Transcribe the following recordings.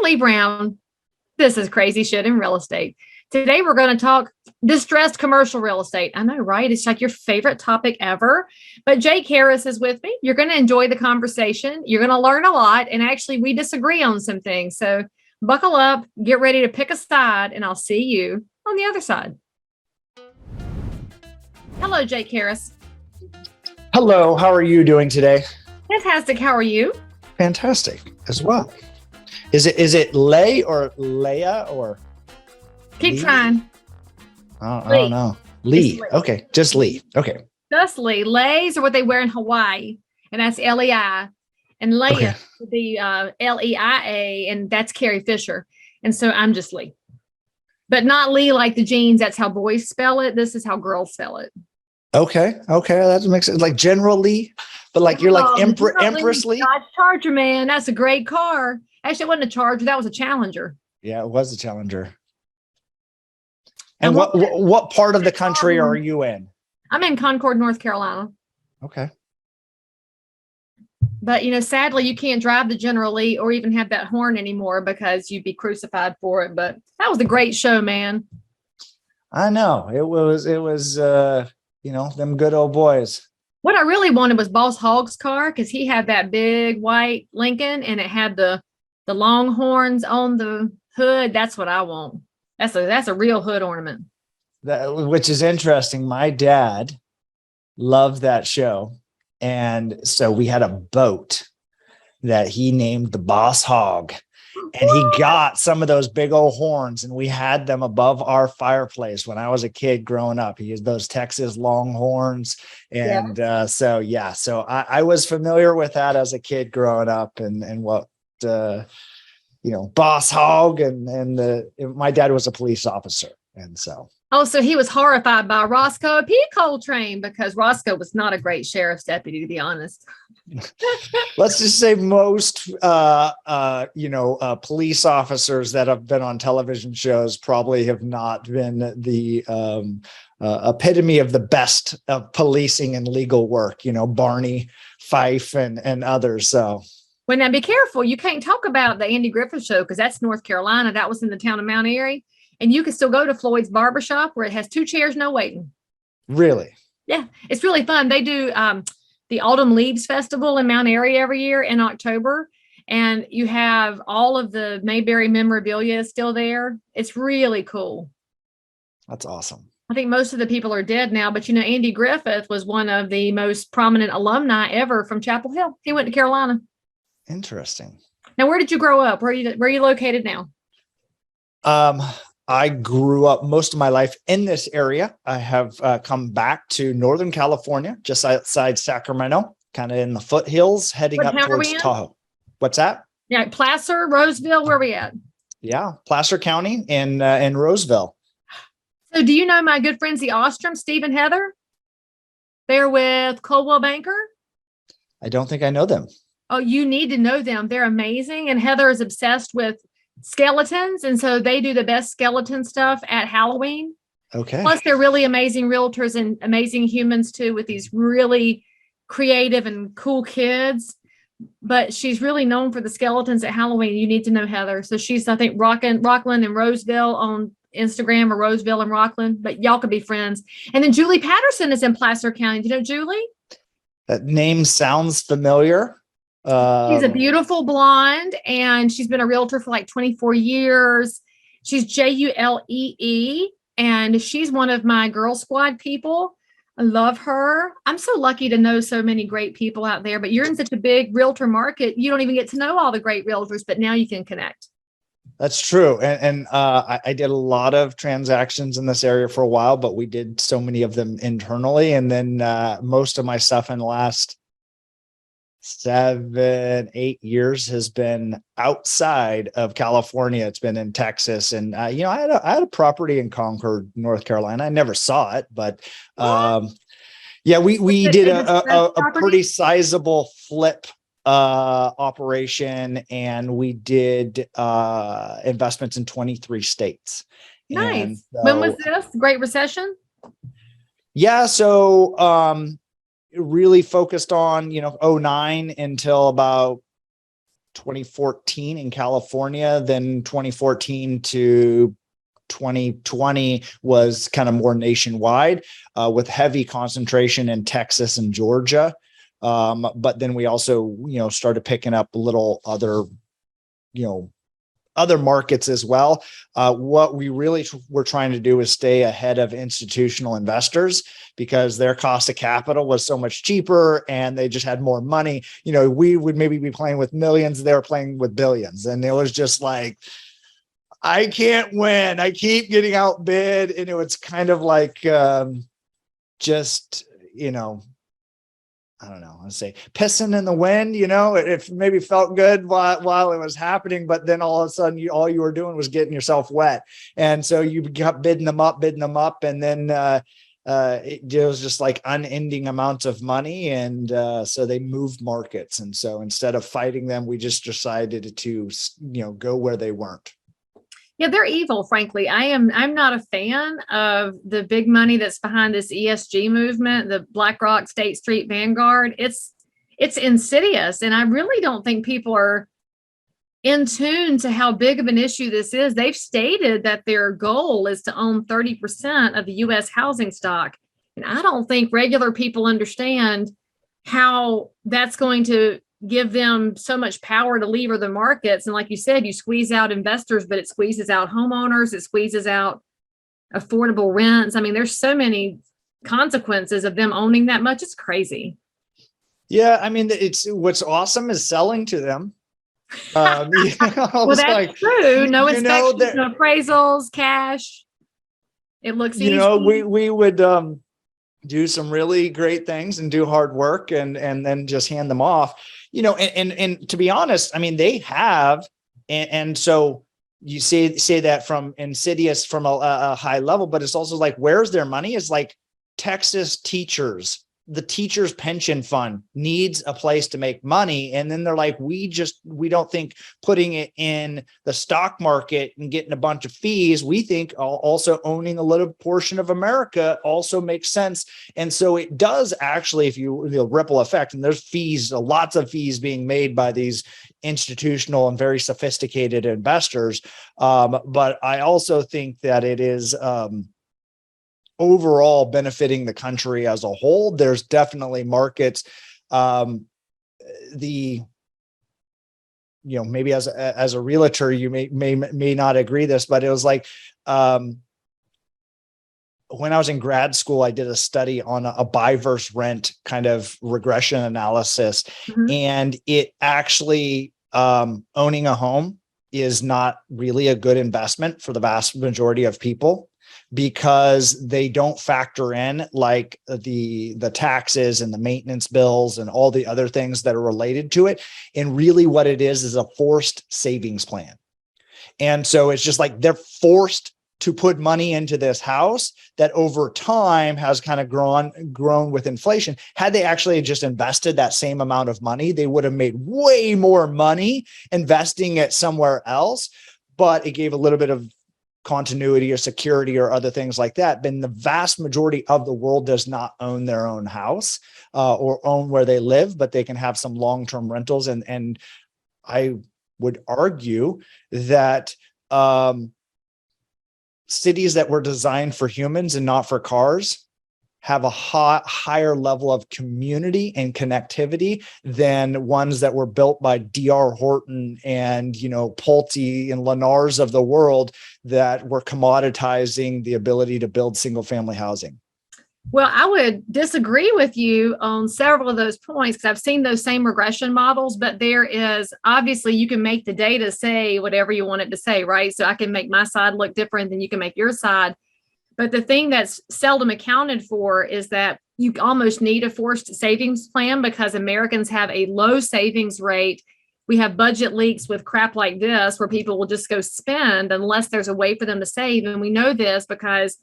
Leigh Brown. This is crazy shit in real estate. Today, we're going to talk distressed commercial real estate. I know, right? It's like your favorite topic ever. But Jake Harris is with me. You're going to enjoy the conversation. You're going to learn a lot. And actually, we disagree on some things. So buckle up, get ready to pick a side, and I'll see you on the other side. Hello, Jake Harris. Hello, how are you doing today? Fantastic. How are you? Fantastic as well. Is it Leigh or Leia or? Keep Leigh? trying. I don't know. Leigh. Okay, just Leigh. Okay. Just Leigh. Leighs are what they wear in Hawaii, and that's L-E-I. And Leia would be L-E-I-A, and that's Carrie Fisher. And so I'm just Leigh. But not Leigh like the jeans. That's how boys spell it. This is how girls spell it. Okay. That makes sense. Like General Lee, but like you're like Empress Lee. Dodge Charger, man. That's a great car. Actually, it wasn't a Charger. That was a Challenger. Yeah, it was a Challenger. And what part of the country are you in? I'm in Concord, North Carolina. Okay. But, sadly, you can't drive the General Lee or even have that horn anymore because you'd be crucified for it. But that was a great show, man. I know. It was them good old boys. What I really wanted was Boss Hogg's car because he had that big white Lincoln and it had the long horns on the hood. That's what I want. That's a real hood ornament. Which is interesting. My dad loved that show. And so we had a boat that he named the Boss Hogg. And he got some of those big old horns, and we had them above our fireplace when I was a kid growing up. He used those Texas Longhorns. And so I was familiar with that as a kid growing up and what, Boss Hogg and my dad was a police officer. And so. Oh, so he was horrified by Roscoe P. Coltrane because Roscoe was not a great sheriff's deputy, to be honest. Let's just say most, police officers that have been on television shows probably have not been the epitome of the best of policing and legal work. Barney Fife and others. So. Well, now be careful. You can't talk about the Andy Griffith Show because that's North Carolina. That was in the town of Mount Airy. And you can still go to Floyd's Barbershop where it has 2 chairs, no waiting. Really? Yeah, it's really fun. They do the Autumn Leaves Festival in Mount Airy every year in October. And you have all of the Mayberry memorabilia still there. It's really cool. That's awesome. I think most of the people are dead now, but Andy Griffith was one of the most prominent alumni ever from Chapel Hill. He went to Carolina. Interesting. Now, where did you grow up? Where are you located now? I grew up most of my life in this area. I have come back to Northern California, just outside Sacramento, kind of in the foothills, heading up towards Tahoe. What's that? Yeah, Placer, Roseville, where are we at? Yeah, Placer County in Roseville. So do you know my good friends, the Ostrom, Steve and Heather? They're with Coldwell Banker. I don't think I know them. Oh, you need to know them. They're amazing. And Heather is obsessed with skeletons. And so they do the best skeleton stuff at Halloween. Okay. Plus, they're really amazing realtors and amazing humans, too, with these really creative and cool kids. But she's really known for the skeletons at Halloween. You need to know Heather. So she's, I think, Rockland and Roseville on Instagram, or Roseville and Rockland. But y'all could be friends. And then Julie Patterson is in Placer County. Do you know Julie? That name sounds familiar. She's a beautiful blonde, and she's been a realtor for like 24 years. She's Julee, and she's one of my Girl Squad people. I love her. I'm so lucky to know so many great people out there, but you're in such a big realtor market. You don't even get to know all the great realtors, but now you can connect. That's true. And I did a lot of transactions in this area for a while, but we did so many of them internally. And then most of my stuff in the last 7-8 years has been outside of California. It's been in Texas, and I had a property in Concord, North Carolina. I never saw it, but we did a pretty sizable flip operation, and we did investments in 23 states. Nice. When was this? Great Recession? Yeah. So really focused on, 09 until about 2014 in California, then 2014 to 2020 was kind of more nationwide, with heavy concentration in Texas and Georgia. But then we also, started picking up a little other markets as well. What we really were trying to do is stay ahead of institutional investors because their cost of capital was so much cheaper and they just had more money. We would maybe be playing with millions, they were playing with billions. And it was just like, I can't win. I keep getting outbid. And it was kind of like, just, I don't know, I'd say pissing in the wind, it maybe felt good while it was happening, but then all of a sudden all you were doing was getting yourself wet. And so you got bidding them up. And then it was just like unending amounts of money. And so they moved markets. And so instead of fighting them, we just decided to, go where they weren't. Yeah, they're evil, frankly. I'm not a fan of the big money that's behind this ESG movement, the BlackRock, State Street, Vanguard. It's insidious. And I really don't think people are in tune to how big of an issue this is. They've stated that their goal is to own 30% of the US housing stock. And I don't think regular people understand how that's going to give them so much power to lever the markets. And like you said, you squeeze out investors, but it squeezes out homeowners, it squeezes out affordable rents. I mean, there's so many consequences of them owning that much. It's crazy. Yeah, I mean, it's what's awesome is selling to them. Well, that's true. No inspections, no appraisals, cash. It looks easy. We would do some really great things and do hard work and then just hand them off, and to be honest, I mean, they have, and so you say that from insidious from a high level, but it's also like, where's their money? Is like Texas teachers, the teachers pension fund needs a place to make money. And then they're like, we don't think putting it in the stock market and getting a bunch of fees. We think also owning a little portion of America also makes sense. And so it does actually, if you the ripple effect, and there's fees, lots of fees being made by these institutional and very sophisticated investors. But I also think that it is, overall benefiting the country as a whole. There's definitely markets, maybe as a realtor, you may not agree this, but it was like, when I was in grad school, I did a study on a buy versus rent kind of regression analysis. Mm-hmm. And it actually, owning a home is not really a good investment for the vast majority of people, because they don't factor in like the taxes and the maintenance bills and all the other things that are related to it. And really what it is a forced savings plan. And so it's just like they're forced to put money into this house that over time has kind of grown with inflation. Had they actually just invested that same amount of money, they would have made way more money investing it somewhere else, but it gave a little bit of continuity or security or other things like that. But the vast majority of the world does not own their own house or own where they live, but they can have some long-term rentals. And I would argue that cities that were designed for humans and not for cars have a higher level of community and connectivity than ones that were built by D.R. Horton and, Pulte and Lennars of the world that were commoditizing the ability to build single family housing. Well, I would disagree with you on several of those points because I've seen those same regression models, but there is obviously you can make the data say whatever you want it to say, right? So I can make my side look different than you can make your side. But the thing that's seldom accounted for is that you almost need a forced savings plan because Americans have a low savings rate. We have budget leaks with crap like this where people will just go spend unless there's a way for them to save. And we know this because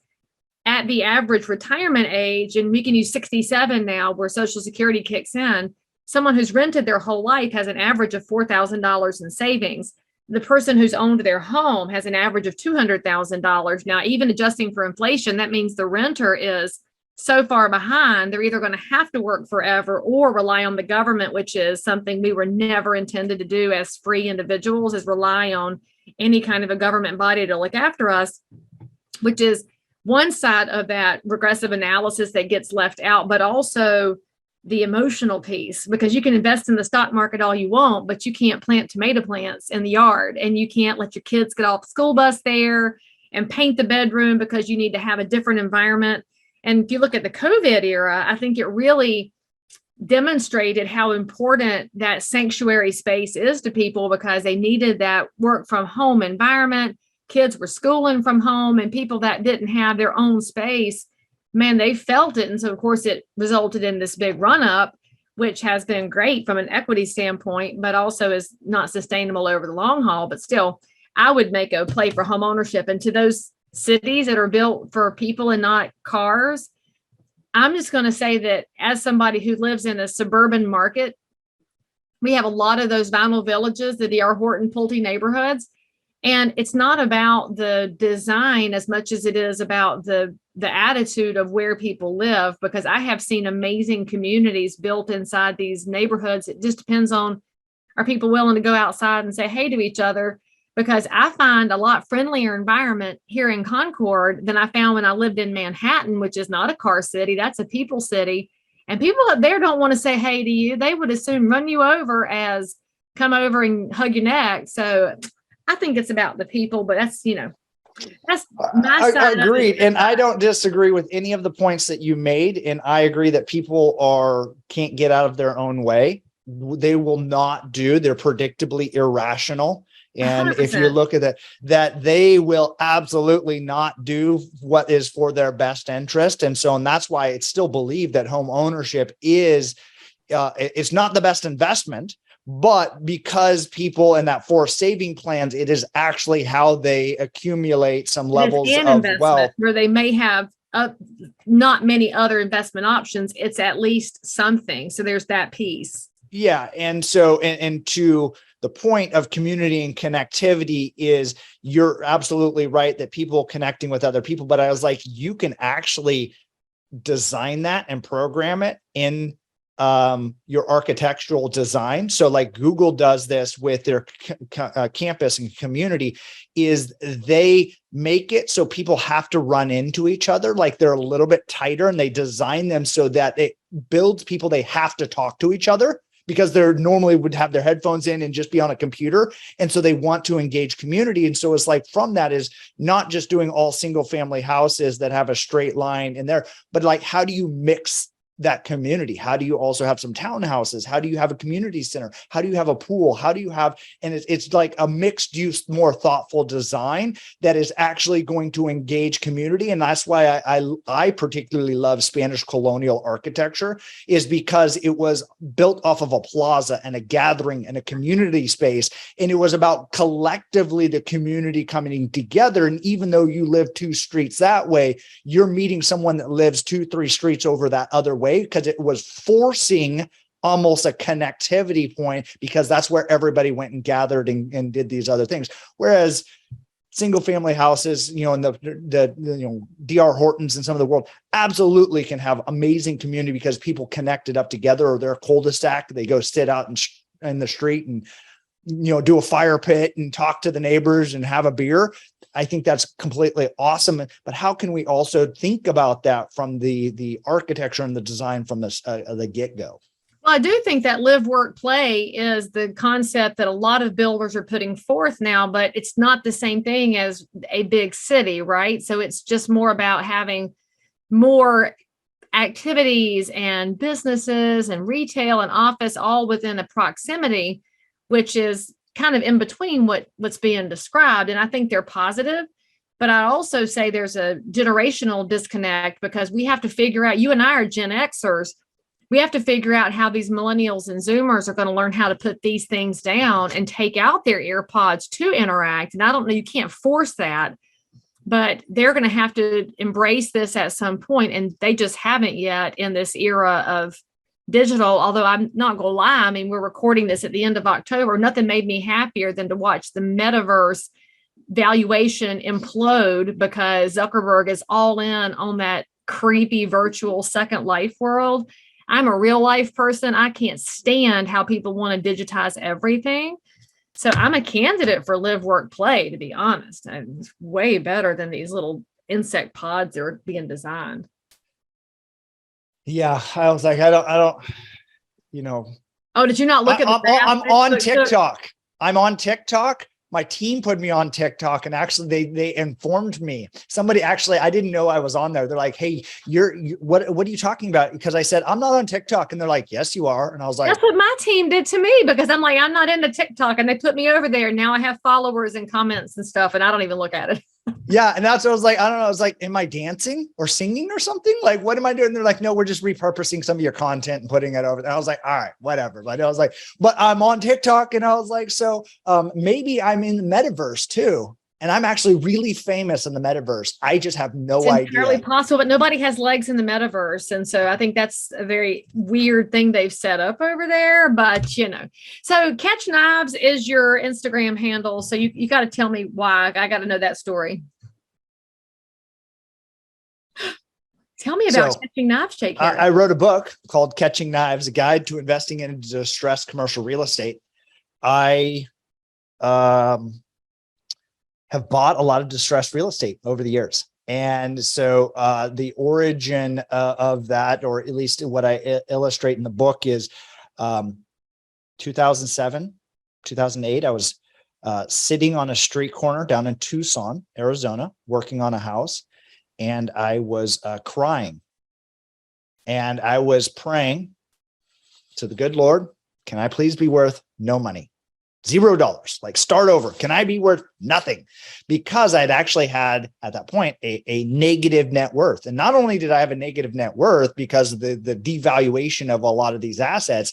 at the average retirement age, and we can use 67 now where Social Security kicks in, someone who's rented their whole life has an average of $4,000 in savings. The person who's owned their home has an average of $200,000. Now, even adjusting for inflation, that means the renter is so far behind, they're either going to have to work forever or rely on the government, which is something we were never intended to do as free individuals, is rely on any kind of a government body to look after us, which is one side of that regressive analysis that gets left out, but also the emotional piece, because you can invest in the stock market all you want, but you can't plant tomato plants in the yard, and you can't let your kids get off the school bus there and paint the bedroom because you need to have a different environment. And if you look at the COVID era, I think it really demonstrated how important that sanctuary space is to people, because they needed that work from home environment. Kids were schooling from home, and people that didn't have their own space, man, they felt it. And so, of course, it resulted in this big run up, which has been great from an equity standpoint, but also is not sustainable over the long haul. But still, I would make a play for home ownership. And to those cities that are built for people and not cars, I'm just going to say that as somebody who lives in a suburban market, we have a lot of those vinyl villages, the D.R. Horton Pulte neighborhoods. And it's not about the design as much as it is about the attitude of where people live, because I have seen amazing communities built inside these neighborhoods. It just depends on, are people willing to go outside and say hey to each other? Because I find a lot friendlier environment here in Concord than I found when I lived in Manhattan, which is not a car city. That's a people city. And people up there don't want to say hey to you. They would assume run you over as come over and hug your neck. So I think it's about the people, but that's, that's my side. Agreed. And I don't disagree with any of the points that you made. And I agree that people can't get out of their own way. They will not do. They're predictably irrational. And 100%. If you look at that they will absolutely not do what is for their best interest. And that's why it's still believed that home ownership is, it's not the best investment. But because people in that forced saving plans, it is actually how they accumulate some levels of wealth where they may have not many other investment options. It's at least something. So there's that piece. Yeah. And to the point of community and connectivity is, you're absolutely right that people connecting with other people. But I was like, you can actually design that and program it in your architectural design. So like Google does this with their campus and community, is they make it so people have to run into each other. Like they're a little bit tighter, and they design them so that it builds people. They have to talk to each other because they're normally would have their headphones in and just be on a computer. And so they want to engage community. And so it's like, from that is not just doing all single family houses that have a straight line in there, but like, how do you mix that community? How do you also have some townhouses? How do you have a community center? How do you have a pool? How do you have, and it's like a mixed use, more thoughtful design that is actually going to engage community. And that's why I particularly love Spanish colonial architecture, is because it was built off of a plaza and a gathering and a community space. And it was about collectively the community coming together. And even though you live 2 streets that way, you're meeting someone that lives 2-3 streets over that other way, because it was forcing almost a connectivity point, because that's where everybody went and gathered and did these other things. Whereas single family houses, and the D.R. Hortons and some of the world absolutely can have amazing community because people connected up together, or their cul-de-sac, they go sit out in the street and do a fire pit and talk to the neighbors and have a beer. I think that's completely awesome. But how can we also think about that from the architecture and the design from the get-go? Well, I do think that live, work, play is the concept that a lot of builders are putting forth now, but it's not the same thing as a big city, right? So it's just more about having more activities and businesses and retail and office all within a proximity, which is kind of in between what's being described. And I think they're positive, but I also say there's a generational disconnect, because we have to figure out, you and I are Gen Xers, we have to figure out how these millennials and Zoomers are going to learn how to put these things down and take out their earpods to interact. And I don't know, you can't force that, but they're going to have to embrace this at some point, and they just haven't yet in this era of digital. Although I'm not gonna lie, I mean, we're recording this at the end of October. Nothing made me happier than to watch the metaverse valuation implode, because Zuckerberg is all in on that creepy virtual Second Life world. I'm a real life person. I can't stand how people want to digitize everything. So I'm a candidate for live, work, play, to be honest. And it's way better than these little insect pods that are being designed. Yeah. I was like, I don't, you know, Oh, did you not look at the I'm on TikTok. I'm on TikTok. My team put me on TikTok, and actually they informed me. Somebody actually, I didn't know I was on there. They're like, "Hey, what are you talking about?" Because I said, "I'm not on TikTok." And they're like, "Yes, you are." And I was like, that's what my team did to me, because I'm like, I'm not into TikTok, and they put me over there. Now I have followers and comments and stuff, and I don't even look at it. yeah. And that's what I was like, I don't know. I was like, am I dancing or singing or something? Like, what am I doing? And they're like, no, we're just repurposing some of your content and putting it over there. I was like, all right, whatever. But I was like, but I'm on TikTok. And I was like, so maybe I'm in the metaverse too. And I'm actually really famous in the metaverse. I just have no idea. It's entirely possible, but nobody has legs in the metaverse. And so I think that's a very weird thing they've set up over there. But, so Catch Knives is your Instagram handle. So you got to tell me why. I got to know that story. Tell me about Catching Knives, Jake. I wrote a book called Catching Knives, a guide to investing in distressed commercial real estate. I have bought a lot of distressed real estate over the years. And so the origin of that, or at least what I illustrate in the book, is 2007, 2008. I was sitting on a street corner down in Tucson, Arizona, working on a house. And I was crying. And I was praying to the good Lord, can I please be worth no money? $0, like start over. Can I be worth nothing? Because I'd actually had at that point a negative net worth. And not only did I have a negative net worth because of the devaluation of a lot of these assets,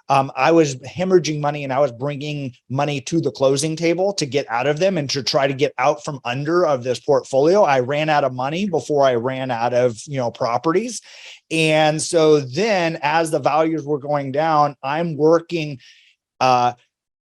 I was hemorrhaging money, and I was bringing money to the closing table to get out of them and to try to get out from under of this portfolio. I ran out of money before I ran out of, properties. And so then as the values were going down, I'm working, I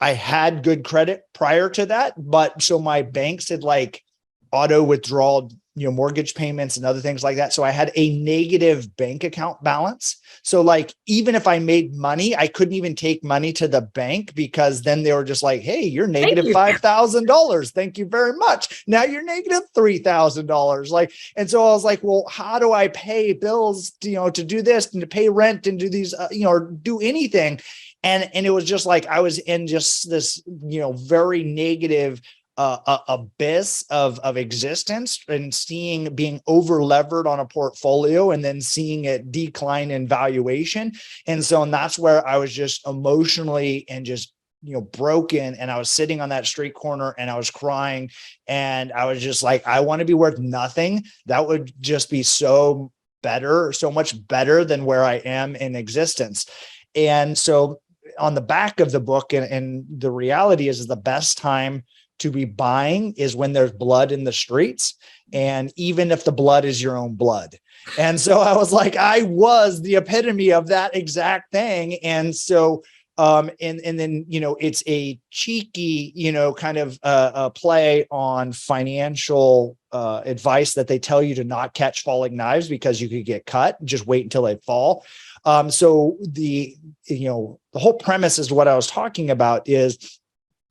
had good credit prior to that, but so my banks had like auto withdrawal, mortgage payments and other things like that. So I had a negative bank account balance. So like, even if I made money, I couldn't even take money to the bank, because then they were just like, hey, you're negative $5,000. Thank you very much. Now you're negative $3,000. Like, and so I was like, well, how do I pay bills, to do this and to pay rent and do these, or do anything? And it was just like, I was in just this, very negative abyss of existence, and being over levered on a portfolio, and then seeing it decline in valuation. And that's where I was just emotionally and just, broken. And I was sitting on that street corner and I was crying, and I was just like, I want to be worth nothing. That would just be so much better than where I am in existence. And so on the back of the book, and the reality is the best time to be buying is when there's blood in the streets. And even if the blood is your own blood. And so I was like, I was the epitome of that exact thing. And so, and then, it's a cheeky, kind of a play on financial advice that they tell you to not catch falling knives because you could get cut. Just wait until they fall. So the whole premise is what I was talking about is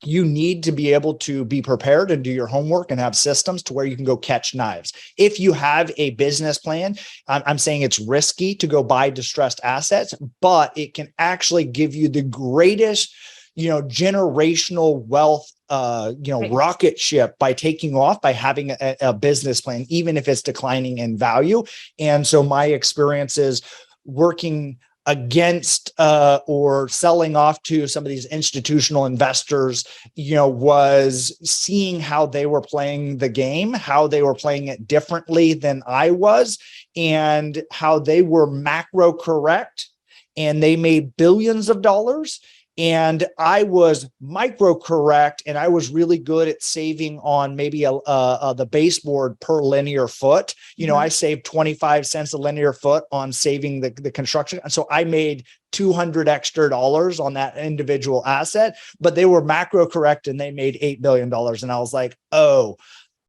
you need to be able to be prepared and do your homework and have systems to where you can go catch knives. If you have a business plan, I'm saying it's risky to go buy distressed assets, but it can actually give you the greatest, generational wealth, rocket ship by taking off, by having a business plan, even if it's declining in value. And so my experience is working against or selling off to some of these institutional investors, was seeing how they were playing the game, how they were playing it differently than I was, and how they were macro correct and they made billions of dollars. And I was micro correct, and I was really good at saving on maybe the baseboard per linear foot. I saved 25 cents a linear foot on saving the construction. And so I made $200 extra on that individual asset, but they were macro correct and they made $8 billion. And I was like, oh,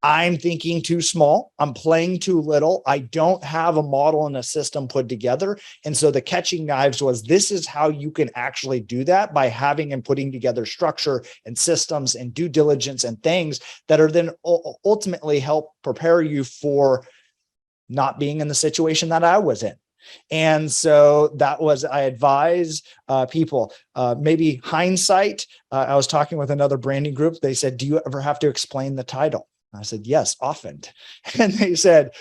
I'm thinking too small. I'm playing too little. I don't have a model and a system put together. And so the catching knives was, this is how you can actually do that, by having and putting together structure and systems and due diligence and things that are then ultimately help prepare you for not being in the situation that I was in. And so that was, I advise people, maybe hindsight. I was talking with another branding group. They said, do you ever have to explain the title? I said, yes, often. And they said,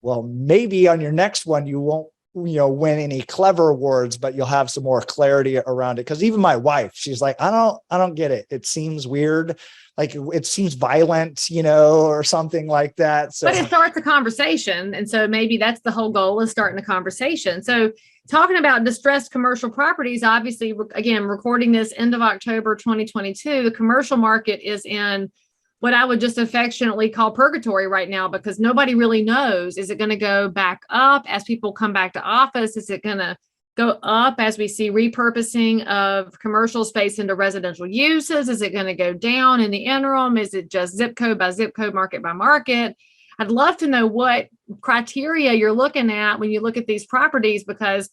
well, maybe on your next one, you won't, win any clever awards, but you'll have some more clarity around it. Cause even my wife, she's like, I don't get it. It seems weird. Like it seems violent, or something like that. So, but it starts a conversation. And so maybe that's the whole goal, is starting a conversation. So talking about distressed commercial properties, obviously, again, recording this end of October, 2022, the commercial market is in what I would just affectionately call purgatory right now, because nobody really knows. Is it going to go back up as people come back to office? Is it going to go up as we see repurposing of commercial space into residential uses? Is it going to go down in the interim? Is it just zip code by zip code, market by market? I'd love to know what criteria you're looking at when you look at these properties, because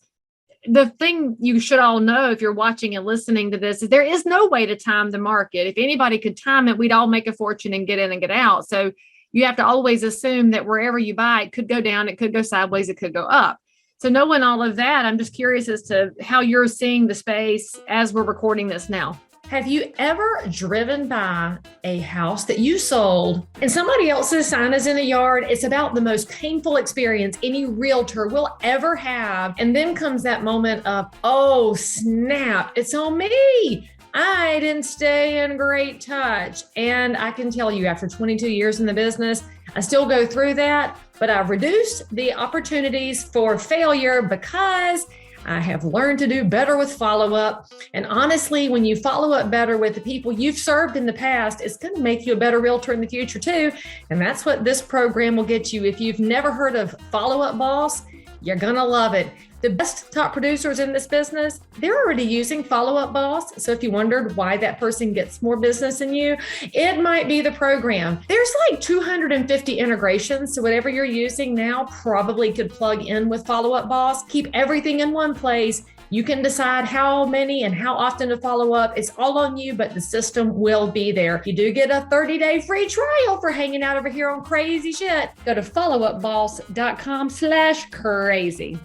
the thing you should all know, if you're watching and listening to this, is there is no way to time the market. If anybody could time it, we'd all make a fortune and get in and get out. So you have to always assume that wherever you buy, it could go down, it could go sideways, it could go up. So knowing all of that, I'm just curious as to how you're seeing the space as we're recording this now. Have you ever driven by a house that you sold and somebody else's sign is in the yard? It's about the most painful experience any realtor will ever have. And then comes that moment of, oh, snap, it's on me. I didn't stay in great touch. And I can tell you, after 22 years in the business, I still go through that, but I've reduced the opportunities for failure because I have learned to do better with follow-up. And honestly, when you follow up better with the people you've served in the past, it's going to make you a better realtor in the future too. And that's what this program will get you. If you've never heard of Follow-Up Boss, you're going to love it. The best top producers in this business, they're already using Follow-Up Boss. So if you wondered why that person gets more business than you, it might be the program. There's like 250 integrations. So whatever you're using now probably could plug in with Follow-Up Boss. Keep everything in one place. You can decide how many and how often to follow up. It's all on you, but the system will be there. You do get a 30-day free trial for hanging out over here on crazy shit. Go to followupboss.com/crazy.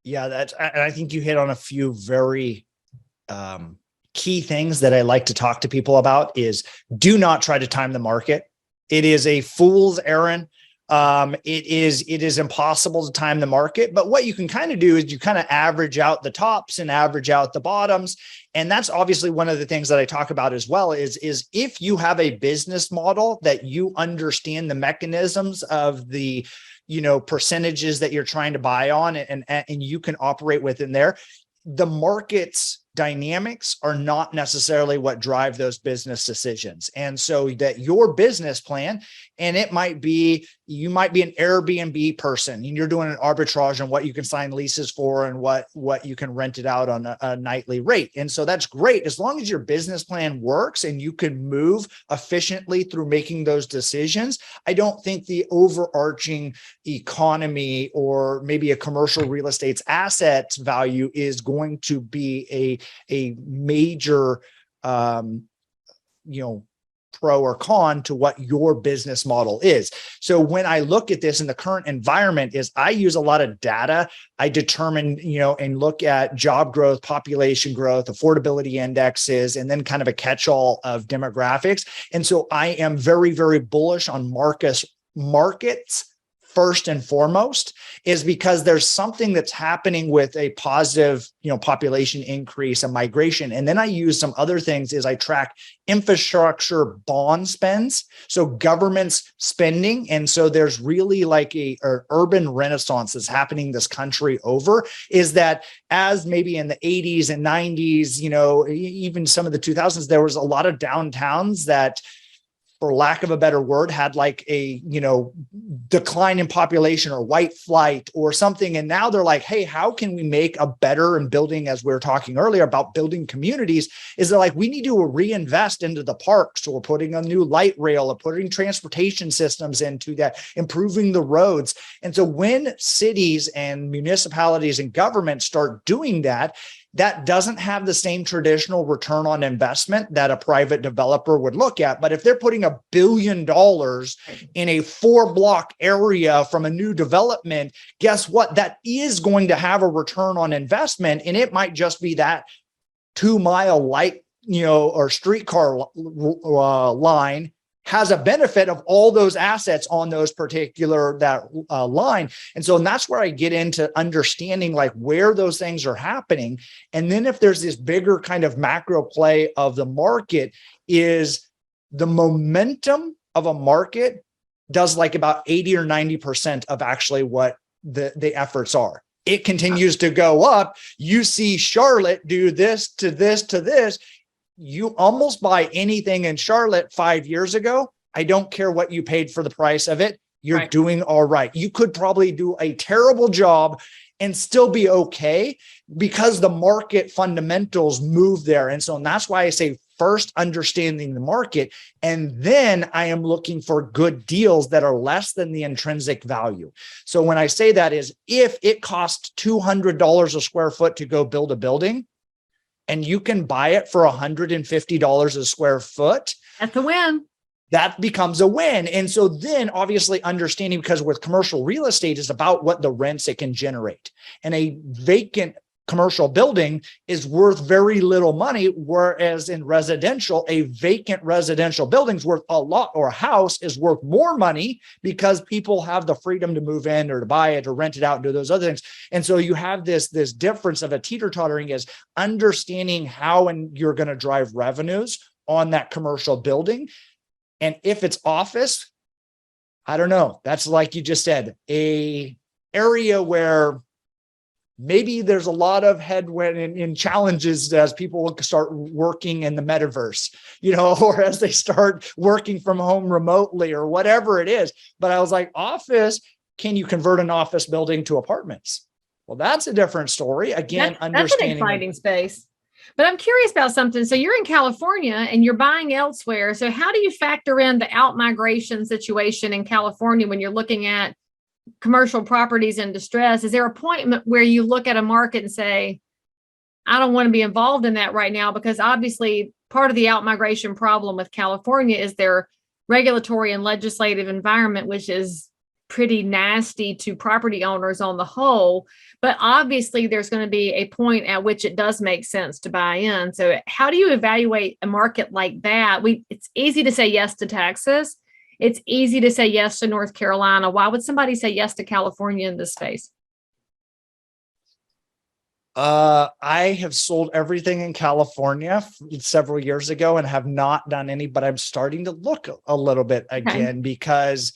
Yeah, and I think you hit on a few very key things that I like to talk to people about. Is do not try to time the market. It is a fool's errand. It is impossible to time the market. But what you can kind of do is you kind of average out the tops and average out the bottoms. And that's obviously one of the things that I talk about as well is if you have a business model that you understand the mechanisms of the percentages that you're trying to buy on, and you can operate within there, the market's dynamics are not necessarily what drive those business decisions. And so that your business plan, and you might be an Airbnb person and you're doing an arbitrage on what you can sign leases for and what you can rent it out on a nightly rate. And so that's great. As long as your business plan works and you can move efficiently through making those decisions, I don't think the overarching economy or maybe a commercial real estate's assets value is going to be a major, pro or con to what your business model is. So when I look at this in the current environment, is I use a lot of data. I determine, and look at job growth, population growth, affordability indexes, and then kind of a catch-all of demographics. And so I am very, very bullish on markets first and foremost, is because there's something that's happening with a positive, population increase and migration. And then I use some other things is I track infrastructure bond spends. So government's spending. And so there's really like an urban renaissance that's happening this country over, is that as maybe in the 80s and 90s, even some of the 2000s, there was a lot of downtowns that for lack of a better word, had like a, decline in population or white flight or something. And now they're like, hey, how can we make a better and building, as we were talking earlier about building communities, is they're like, we need to reinvest into the parks, or putting a new light rail, or putting transportation systems into that, improving the roads. And so when cities and municipalities and governments start doing that, that doesn't have the same traditional return on investment that a private developer would look at. But if they're putting $1 billion in a 4-block area from a new development, guess what? That is going to have a return on investment. And it might just be that 2-mile light, or streetcar line has a benefit of all those assets on those particular line. And so that's where I get into understanding like where those things are happening. And then if there's this bigger kind of macro play of the market, is the momentum of a market does like about 80 or 90% of actually what the efforts are. It continues to go up. You see Charlotte do this to this to this. You almost buy anything in Charlotte 5 years ago. I don't care what you paid for the price of it. You're doing all right. You could probably do a terrible job and still be okay because the market fundamentals move there. And so that's why I say first understanding the market, and then I am looking for good deals that are less than the intrinsic value. So when I say that is, if it costs $200 a square foot to go build a building, and you can buy it for $150 a square foot, that's a win. That becomes a win. And so then obviously understanding, because with commercial real estate is about what the rents it can generate. And a vacant commercial building is worth very little money, whereas in residential, a vacant residential building is worth a lot, or a house is worth more money because people have the freedom to move in or to buy it or rent it out and do those other things. And so you have this difference of a teeter-tottering, is understanding how and you're going to drive revenues on that commercial building. And if it's office, I don't know. That's like you just said, a area where maybe there's a lot of headwind and challenges as people start working in the metaverse, or as they start working from home remotely or whatever it is. But I was like, office, can you convert an office building to apartments? Well, that's a different story. Again, that's an exciting space. But I'm curious about something. So you're in California and you're buying elsewhere. So how do you factor in the out-migration situation in California when you're looking at commercial properties in distress? Is there a point where you look at a market and say, I don't want to be involved in that right now? Because obviously part of the out-migration problem with California is their regulatory and legislative environment, which is pretty nasty to property owners on the whole. But obviously there's going to be a point at which it does make sense to buy in. So how do you evaluate a market like that? It's easy to say yes to Texas. It's easy to say yes to North Carolina. Why would somebody say yes to California in this space? I have sold everything in California several years ago and have not done any, but I'm starting to look a little bit again because,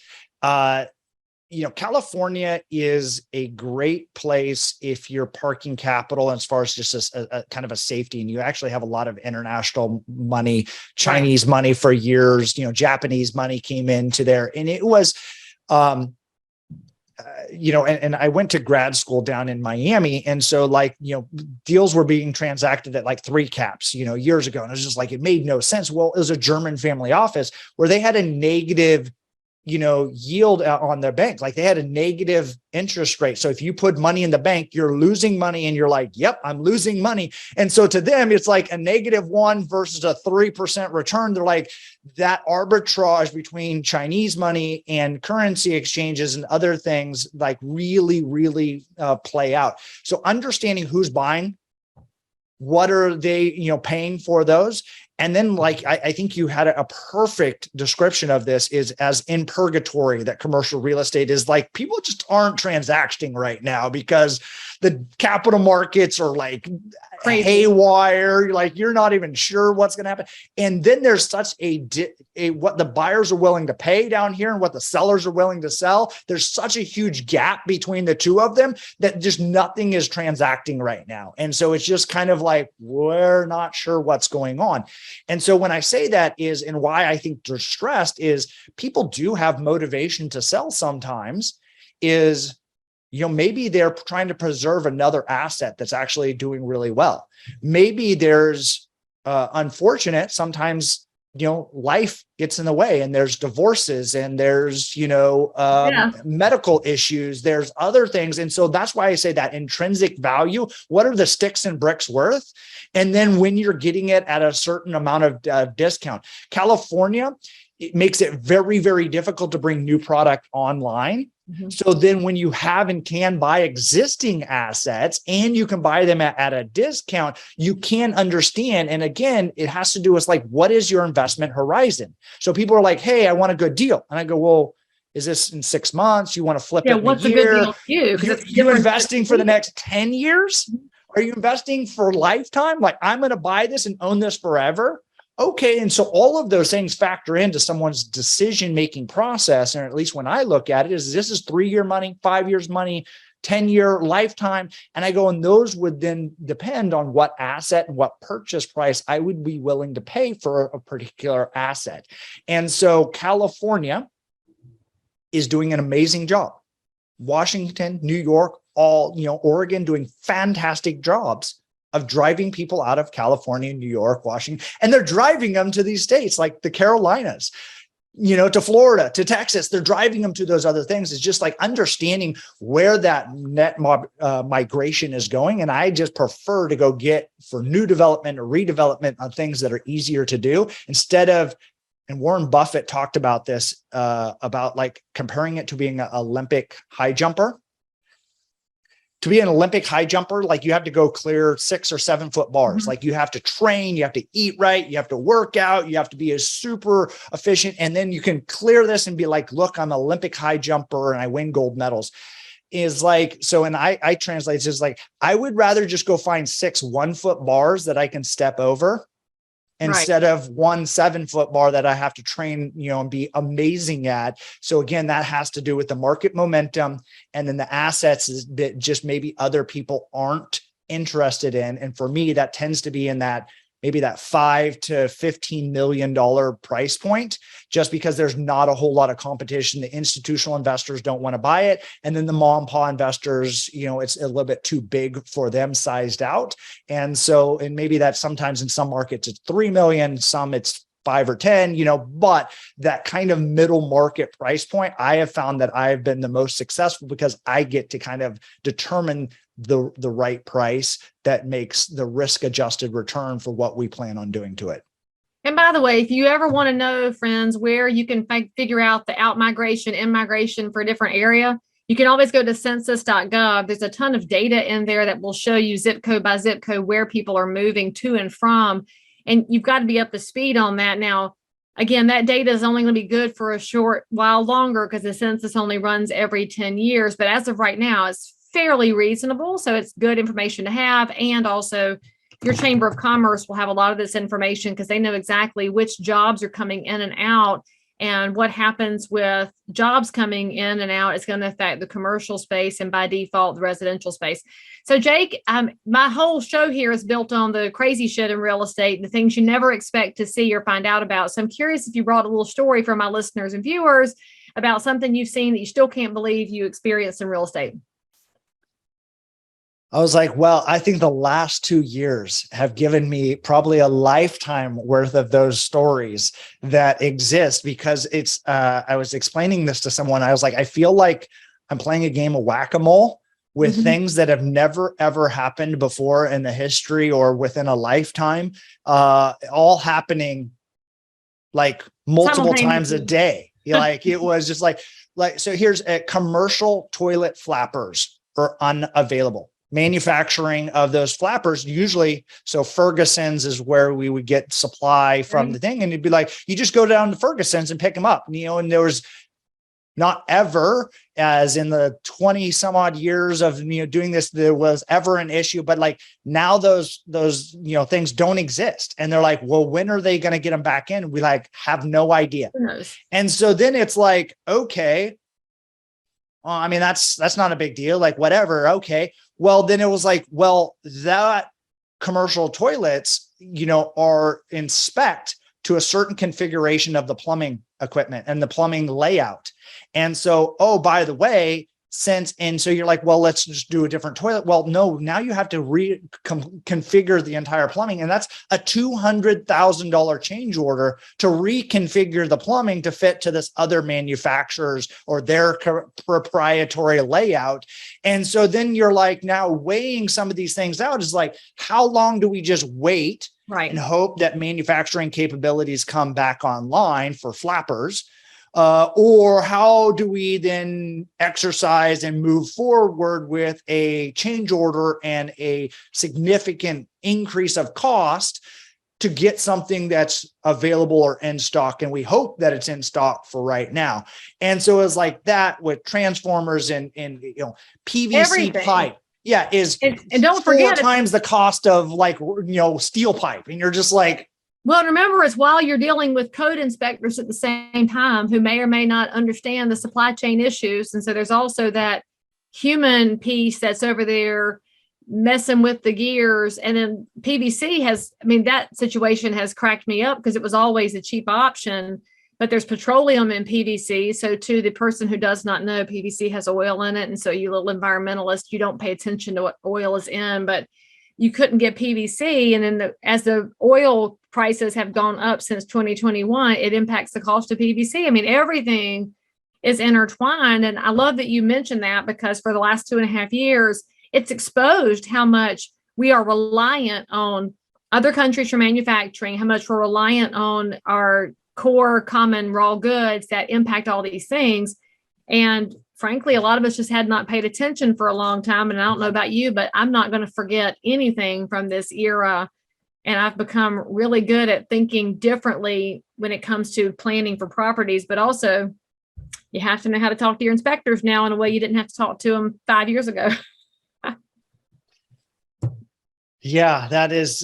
California is a great place if you're parking capital as far as just a kind of a safety. And you actually have a lot of international money, Chinese money for years, Japanese money came into there. And it was, and I went to grad school down in Miami. And so deals were being transacted at like 3 caps, years ago. And it was just like, it made no sense. Well, it was a German family office where they had a negative yield on their bank. Like they had a negative interest rate. So if you put money in the bank, you're losing money and you're like, yep, I'm losing money. And so to them, it's like a -1 versus a 3% return. They're like, that arbitrage between Chinese money and currency exchanges and other things like really, really play out. So understanding who's buying, what are they, paying for those? And then I think you had a perfect description of this, is as in purgatory, that commercial real estate is like, people just aren't transacting right now because the capital markets are like crazy, haywire. Like you're not even sure what's going to happen. And then there's such what the buyers are willing to pay down here and what the sellers are willing to sell. There's such a huge gap between the two of them that just nothing is transacting right now. And so it's just kind of like, we're not sure what's going on. And so when I say that is, and why I think they're stressed is people do have motivation to sell sometimes is, maybe they're trying to preserve another asset that's actually doing really well. Maybe there's unfortunate sometimes, life gets in the way and there's divorces and there's, medical issues, there's other things. And so that's why I say that intrinsic value, what are the sticks and bricks worth? And then when you're getting it at a certain amount of discount, California, it makes it very, very difficult to bring new product online. Mm-hmm. So then when you have and can buy existing assets and you can buy them at a discount, you can understand. And again, it has to do with what is your investment horizon? So people are like, hey, I want a good deal. And I go, well, is this in 6 months? You want to flip it in what's a year? A good deal for you? You're investing for the next 10 years? Are you investing for lifetime? I'm going to buy this and own this forever. Okay. And so all of those things factor into someone's decision-making process. And at least when I look at it, is this is 3-year money, 5 years money, 10-year lifetime. And I go, and those would then depend on what asset and what purchase price I would be willing to pay for a particular asset. And so California is doing an amazing job. Washington, New York, Oregon doing fantastic jobs of driving people out of California, New York, Washington, and they're driving them to these states like the Carolinas, to Florida, to Texas. They're driving them to those other things. It's just understanding where that net migration is going. And I just prefer to go get for new development or redevelopment on things that are easier to do instead of, and Warren Buffett talked about this, about comparing it to being an Olympic high jumper. To be an Olympic high jumper, you have to go clear 6 or 7 foot bars. Mm-hmm. You have to train, you have to eat right, you have to work out, you have to be a super efficient. And then you can clear this and be like, look, I'm an Olympic high jumper and I win gold medals. So, and I translate this I would rather just go find 6 1-foot bars that I can step over instead of 1 7-foot bar that I have to train, and be amazing at. So again, that has to do with the market momentum and then the assets that just maybe other people aren't interested in. And for me, that tends to be in that maybe that $5 to $15 million price point, just because there's not a whole lot of competition. The institutional investors don't want to buy it. And then the mom and pop investors, it's a little bit too big for them sized out. And so, and maybe that sometimes in some markets it's 3 million, some it's 5 or 10, but that kind of middle market price point, I have found that I've been the most successful because I get to kind of determine the right price that makes the risk adjusted return for what we plan on doing to it. And by the way, if you ever want to know, friends, where you can figure out the out migration, in migration for a different area, you can always go to census.gov. There's a ton of data in there that will show you zip code by zip code where people are moving to and from. And you've got to be up to speed on that. Now, again, that data is only going to be good for a short while longer because the census only runs every 10 years. But as of right now, it's fairly reasonable. So it's good information to have. And also your Chamber of Commerce will have a lot of this information because they know exactly which jobs are coming in and out. And what happens with jobs coming in and out is going to affect the commercial space and by default, the residential space. So Jake, my whole show here is built on the crazy shit in real estate, the things you never expect to see or find out about. So I'm curious if you brought a little story for my listeners and viewers about something you've seen that you still can't believe you experienced in real estate. I was like, well, I think the last 2 years have given me probably a lifetime worth of those stories that exist because it's, I was explaining this to someone. I was like, I feel like I'm playing a game of whack-a-mole with things that have never, ever happened before in the history or within a lifetime, all happening multiple times a day. It was just so here's commercial toilet flappers are unavailable. Manufacturing of those flappers usually, so Ferguson's is where we would get supply from the thing, and it'd be you just go down to Ferguson's and pick them up, and there was not ever, as in the 20 some odd years of doing this, there was ever an issue. But now those things don't exist, and they're like, well, when are they going to get them back in? We have no idea. And so then it's okay, well, I mean that's not a big deal. Whatever, okay. Well, then it was well, that commercial toilets, are inspect to a certain configuration of the plumbing equipment and the plumbing layout. And so, oh, by the way, so you're like, well, let's just do a different toilet. Well, no, now you have to configure the entire plumbing. And that's a $200,000 change order to reconfigure the plumbing to fit to this other manufacturer's or their proprietary layout. And so then you're like, now weighing some of these things out is like, how long do we just wait and hope that manufacturing capabilities come back online for flappers? Or how do we then exercise and move forward with a change order and a significant increase of cost to get something that's available or in stock? And we hope that it's in stock for right now. And so it's like that with transformers and PVC Everything. pipe. Yeah, is and don't 4 forget times the cost of steel pipe. And you're just like, well, remember, it's while you're dealing with code inspectors at the same time who may or may not understand the supply chain issues. And so there's also that human piece that's over there messing with the gears. And then PVC that situation has cracked me up because it was always a cheap option, but there's petroleum in PVC. So to the person who does not know, PVC has oil in it. And so you little environmentalist, you don't pay attention to what oil is in, but you couldn't get PVC. And then as the oil prices have gone up since 2021, it impacts the cost of PVC. I mean, everything is intertwined. And I love that you mentioned that because for the last 2.5 years, it's exposed how much we are reliant on other countries for manufacturing, how much we're reliant on our core common raw goods that impact all these things. And frankly, a lot of us just had not paid attention for a long time. And I don't know about you, but I'm not going to forget anything from this era. And I've become really good at thinking differently when it comes to planning for properties, but also you have to know how to talk to your inspectors now in a way you didn't have to talk to them 5 years ago. Yeah, that is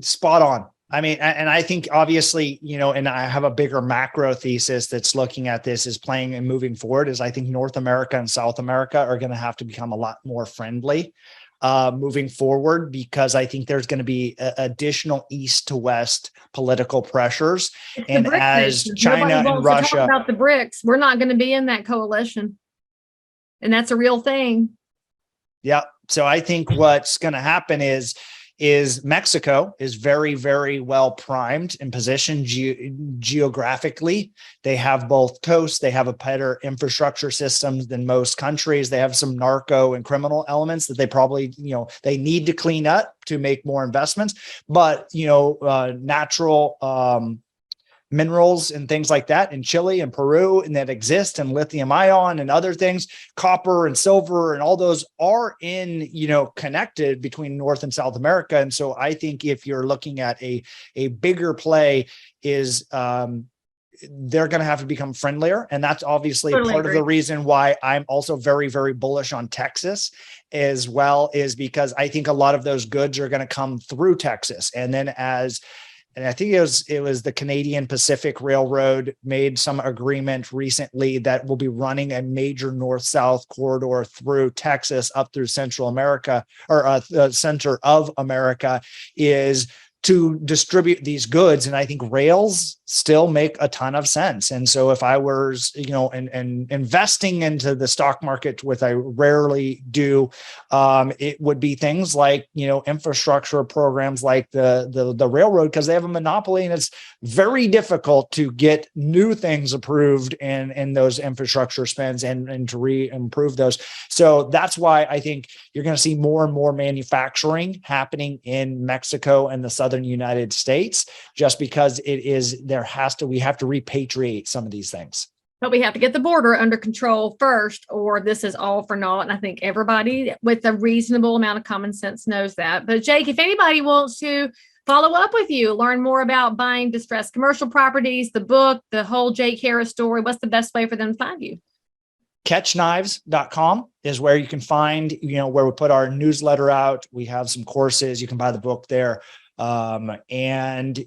spot on. I mean, and I think obviously, and I have a bigger macro thesis that's looking at this as playing and moving forward is I think North America and South America are going to have to become a lot more friendly moving forward, because I think there's going to be additional east to west political pressures. And as China and Russia, talk about the BRICS, we're not going to be in that coalition. And that's a real thing. Yeah. So I think what's going to happen is Mexico is very, very well primed and positioned geographically. They have both coasts. They have a better infrastructure systems than most countries. They have some narco and criminal elements that they probably, they need to clean up to make more investments. But, natural minerals and things like that in Chile and Peru, and that exist, and lithium ion and other things, copper and silver, and all those are connected between North and South America. And so I think if you're looking at a bigger play is they're going to have to become friendlier. And that's obviously part of the reason why I'm also very, very bullish on Texas as well, is because I think a lot of those goods are going to come through Texas. And then and I think it was the Canadian Pacific Railroad made some agreement recently that will be running a major north-south corridor through Texas up through Central America, or the center of America, is to distribute these goods. And I think rails still make a ton of sense. And so if I was, and investing into the stock market, which I rarely do, it would be things like, infrastructure programs like the railroad, because they have a monopoly and it's very difficult to get new things approved in those infrastructure spends and to improve those. So that's why I think you're going to see more and more manufacturing happening in Mexico and the southern United States, just because we have to repatriate some of these things. But we have to get the border under control first, or this is all for naught. And I think everybody with a reasonable amount of common sense knows that. But Jake, if anybody wants to follow up with you, learn more about buying distressed commercial properties, the book, the whole Jake Harris story, what's the best way for them to find you? Catchknives.com is where you can find, where we put our newsletter out. We have some courses. You can buy the book there. And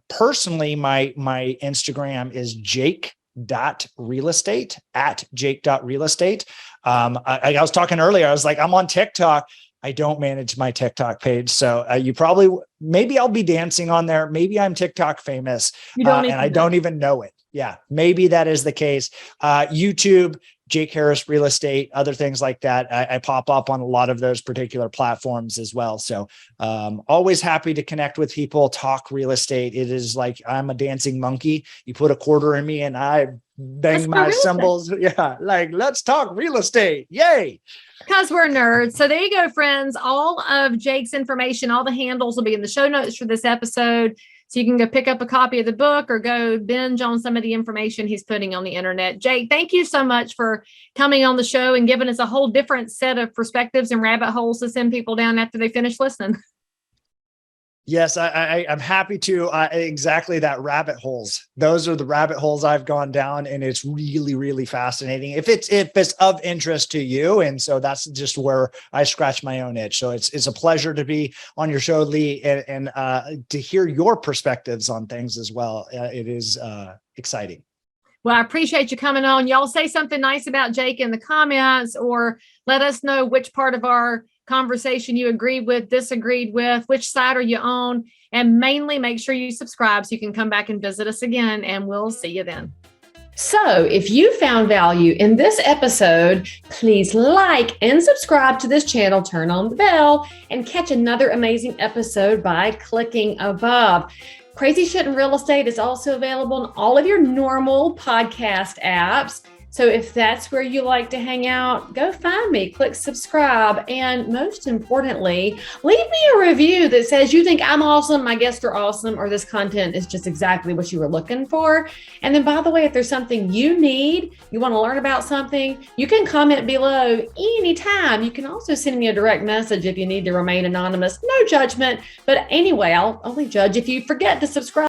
personally, my Instagram is jake.realestate, @jake.realestate. I was talking earlier, I was like, I'm on TikTok, I don't manage my TikTok page. So maybe I'll be dancing on there. Maybe I'm TikTok famous You don't and I don't even know it. Yeah, maybe that is the case. YouTube, Jake Harris Real Estate, other things like that. I pop up on a lot of those particular platforms as well. So always happy to connect with people, talk real estate. It is like I'm a dancing monkey. You put a quarter in me and I bang my cymbals. Yeah, like let's talk real estate. Yay. Because we're nerds. So there you go, friends. All of Jake's information, all the handles will be in the show notes for this episode. So you can go pick up a copy of the book or go binge on some of the information he's putting on the internet. Jake, thank you so much for coming on the show and giving us a whole different set of perspectives and rabbit holes to send people down after they finish listening. Yes, I'm happy to. Exactly that, rabbit holes. Those are the rabbit holes I've gone down, and it's really, really fascinating. If it's of interest to you, and so that's just where I scratch my own itch. So it's a pleasure to be on your show, Leigh, and to hear your perspectives on things as well. It is exciting. Well, I appreciate you coming on. Y'all say something nice about Jake in the comments, or let us know which part of our conversation you agreed with, disagreed with, which side are you on, and mainly make sure you subscribe so you can come back and visit us again, and we'll see you then. So if you found value in this episode, please like and subscribe to this channel, turn on the bell, and catch another amazing episode by clicking above. Crazy Shit in Real Estate is also available on all of your normal podcast apps. So if that's where you like to hang out, go find me, click subscribe, and most importantly, leave me a review that says you think I'm awesome, my guests are awesome, or this content is just exactly what you were looking for. And then, by the way, if there's something you need, you want to learn about something, you can comment below anytime. You can also send me a direct message if you need to remain anonymous. No judgment. But anyway, I'll only judge if you forget to subscribe.